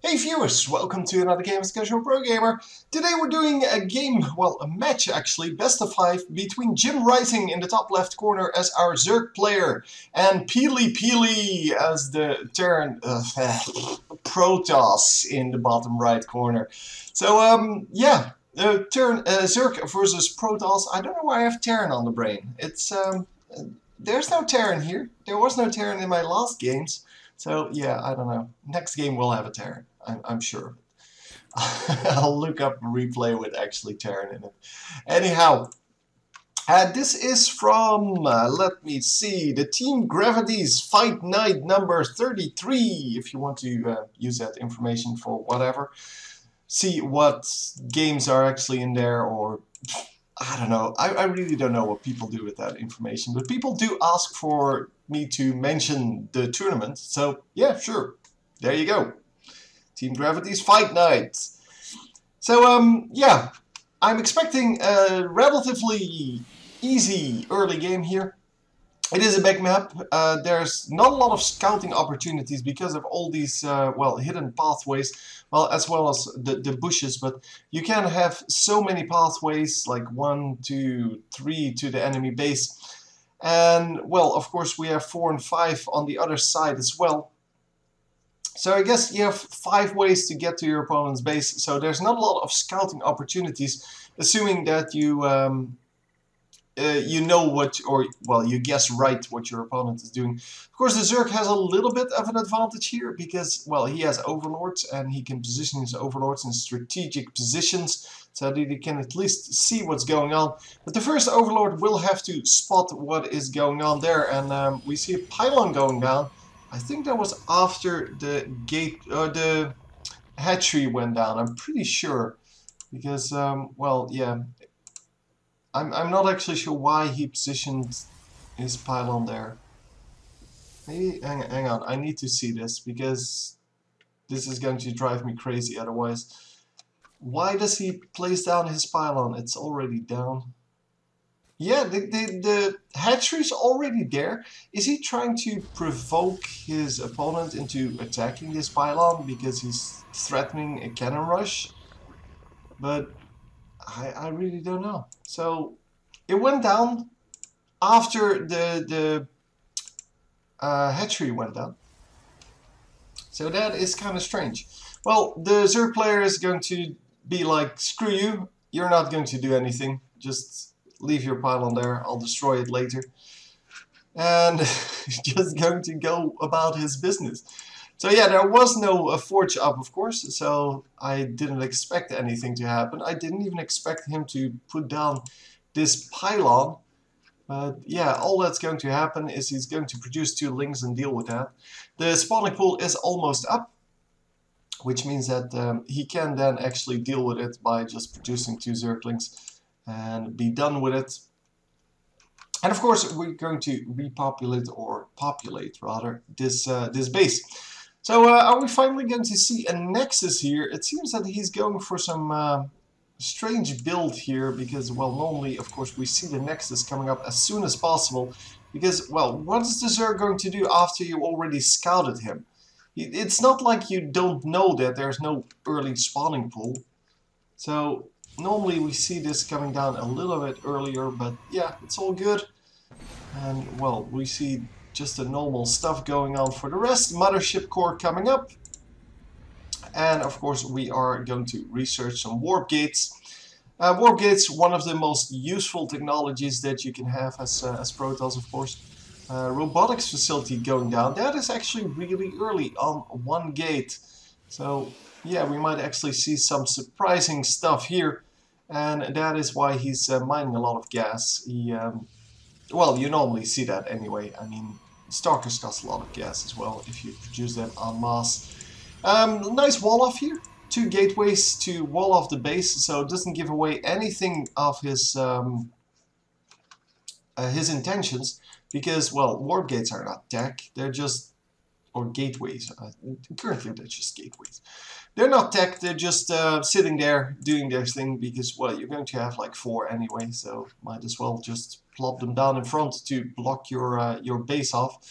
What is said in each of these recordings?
Hey viewers, welcome to another game as Casual Pro Gamer. Today we're doing a game, well a match actually, best of 5 between JimRising in the top left corner as our Zerg player and PiliPili as the Protoss in the bottom right corner. So yeah, Zerg versus Protoss. I don't know why I have Terran on the brain. There's no Terran here. There was no Terran in my last games. So yeah, I don't know. Next game we'll have a Terran. I'm sure. I'll look up a replay with actually Terran in it. Anyhow, this is from, let me see, the Team Gravity's Fight Night number 33, if you want to use that information for whatever. See what games are actually in there, or I don't know. I really don't know what people do with that information, but people do ask for me to mention the tournament, so yeah, sure. There you go. Team Gravity's Fight Night. So, yeah, I'm expecting a relatively easy early game here. It is a big map. There's not a lot of scouting opportunities because of all these, well, hidden pathways, well, as well as the bushes, but you can have so many pathways, like 1, 2, 3 to the enemy base. And, well, of course, we have 4 and 5 on the other side as well. So I guess you have 5 ways to get to your opponent's base, so there's not a lot of scouting opportunities, assuming that you know what, or well, you guess right what your opponent is doing. Of course, the Zerg has a little bit of an advantage here because, well, he has overlords and he can position his overlords in strategic positions so that he can at least see what's going on. But the first overlord will have to spot what is going on there, and we see a pylon going down. I think that was after the gate, or the hatchery went down. I'm pretty sure, because well, yeah, I'm not actually sure why he positioned his pylon there. Maybe hang on, I need to see this because this is going to drive me crazy otherwise. Why does he place down his pylon? It's already down. Yeah, the hatchery's already there. Is he trying to provoke his opponent into attacking this pylon because he's threatening a cannon rush? But I really don't know. So it went down after the hatchery went down. So that is kind of strange. Well, the Zerg player is going to be like, screw you, you're not going to do anything. Just leave your pylon there, I'll destroy it later. And just going to go about his business. So yeah, there was no forge up, of course, so I didn't expect anything to happen. I didn't even expect him to put down this pylon. But yeah, all that's going to happen is he's going to produce 2 links and deal with that. The spawning pool is almost up, which means that he can then actually deal with it by just producing 2 Zerglings and be done with it. And of course, we're going to repopulate, or populate rather, this base. So are we finally going to see a Nexus here? It seems that he's going for some strange build here because, well, normally, of course, we see the Nexus coming up as soon as possible. Because, well, what is the Zerg going to do after you already scouted him? It's not like you don't know that there's no early spawning pool. So normally we see this coming down a little bit earlier, but yeah, it's all good. And well, we see just the normal stuff going on for the rest. Mothership core coming up. And of course we are going to research some warp gates. Warp gates, one of the most useful technologies that you can have as Protoss, of course. Robotics facility going down. That is actually really early on 1 gate. So yeah, we might actually see some surprising stuff here. And that is why he's mining a lot of gas. Well, you normally see that anyway. I mean, Stalkers cost a lot of gas as well if you produce them en masse. Nice wall off here. 2 gateways to wall off the base, so it doesn't give away anything of his intentions. Because, well, warp gates are not tech. They're just, or gateways. Currently, they're just gateways. They're not tech, they're just sitting there doing their thing because, well, you're going to have like 4 anyway, so might as well just plop them down in front to block your base off.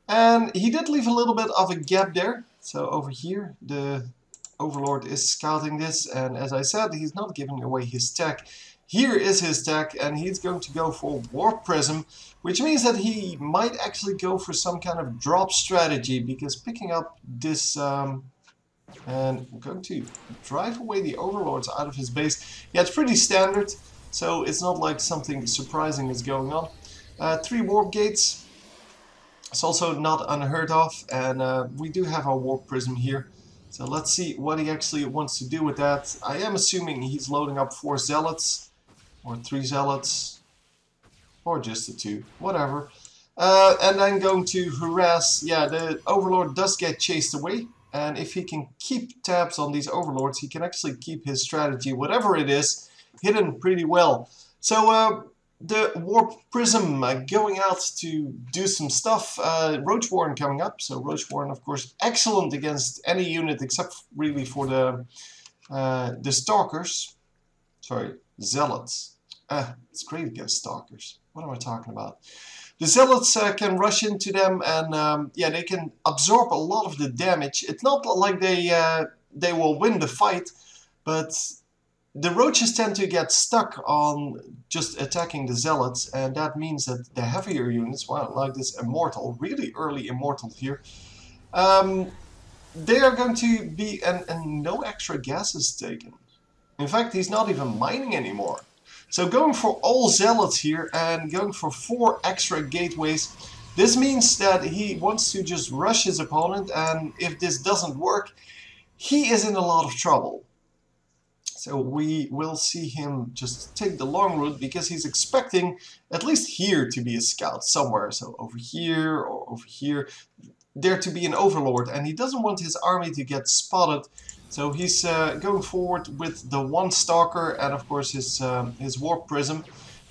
And he did leave a little bit of a gap there. So over here, the Overlord is scouting this, and as I said, he's not giving away his tech. Here is his tech, and he's going to go for Warp Prism, which means that he might actually go for some kind of drop strategy, because picking up this, and I'm going to drive away the Overlords out of his base. Yeah, it's pretty standard, so it's not like something surprising is going on. 3 Warp Gates. It's also not unheard of, and we do have our Warp Prism here. So let's see what he actually wants to do with that. I am assuming he's loading up 4 Zealots, or 3 Zealots, or just the 2, whatever. And then going to harass. Yeah, the Overlord does get chased away, and if he can keep tabs on these Overlords, he can actually keep his strategy, whatever it is, hidden pretty well. So the Warp Prism going out to do some stuff. Roach Warren coming up. So Roach Warren, of course, excellent against any unit except really for the Stalkers. Sorry, Zealots. It's great against Stalkers. What am I talking about? The Zealots can rush into them, and yeah, they can absorb a lot of the damage. It's not like they will win the fight, but the Roaches tend to get stuck on just attacking the Zealots, and that means that the heavier units, well, like this Immortal, really early Immortal here, they are going to be, and no extra gas is taken. In fact, he's not even mining anymore. So going for all Zealots here and going for 4 extra gateways, this means that he wants to just rush his opponent, and if this doesn't work, he is in a lot of trouble. So we will see him just take the long route, because he's expecting at least here to be a scout somewhere. So over here or over here, there to be an Overlord, and he doesn't want his army to get spotted. So he's going forward with the 1 Stalker and of course his Warp Prism,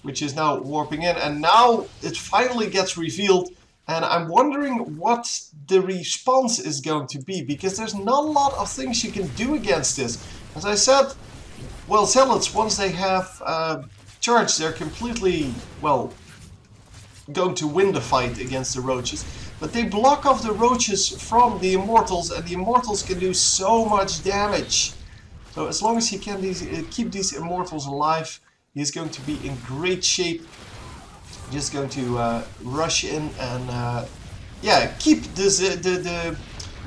which is now warping in. And now it finally gets revealed, and I'm wondering what the response is going to be, because there's not a lot of things you can do against this. As I said, well, Zealots, once they have charged, they're completely, well, going to win the fight against the Roaches. But they block off the Roaches from the Immortals, and the Immortals can do so much damage. So as long as he can keep these Immortals alive, he's going to be in great shape. Just going to rush in and yeah, keep the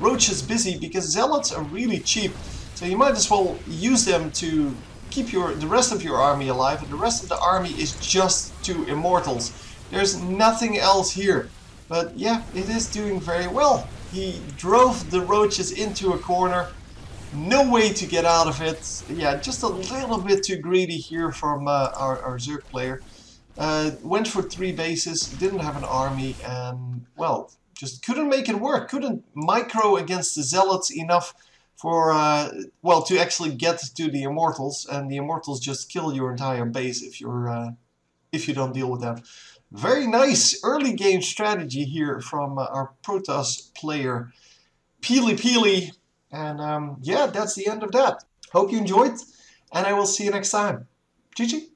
Roaches busy, because Zealots are really cheap. So you might as well use them to keep the rest of your army alive, and the rest of the army is just 2 Immortals. There's nothing else here. But yeah, it is doing very well. He drove the Roaches into a corner. No way to get out of it. Yeah, just a little bit too greedy here from our Zerg player. Went for 3 bases, didn't have an army, and well, just couldn't make it work. Couldn't micro against the Zealots enough for, well, to actually get to the Immortals, and the Immortals just kill your entire base if you don't deal with them. Very nice early game strategy here from our Protoss player PiliPili, and yeah, that's the end of that. Hope you enjoyed, and I will see you next time. GG.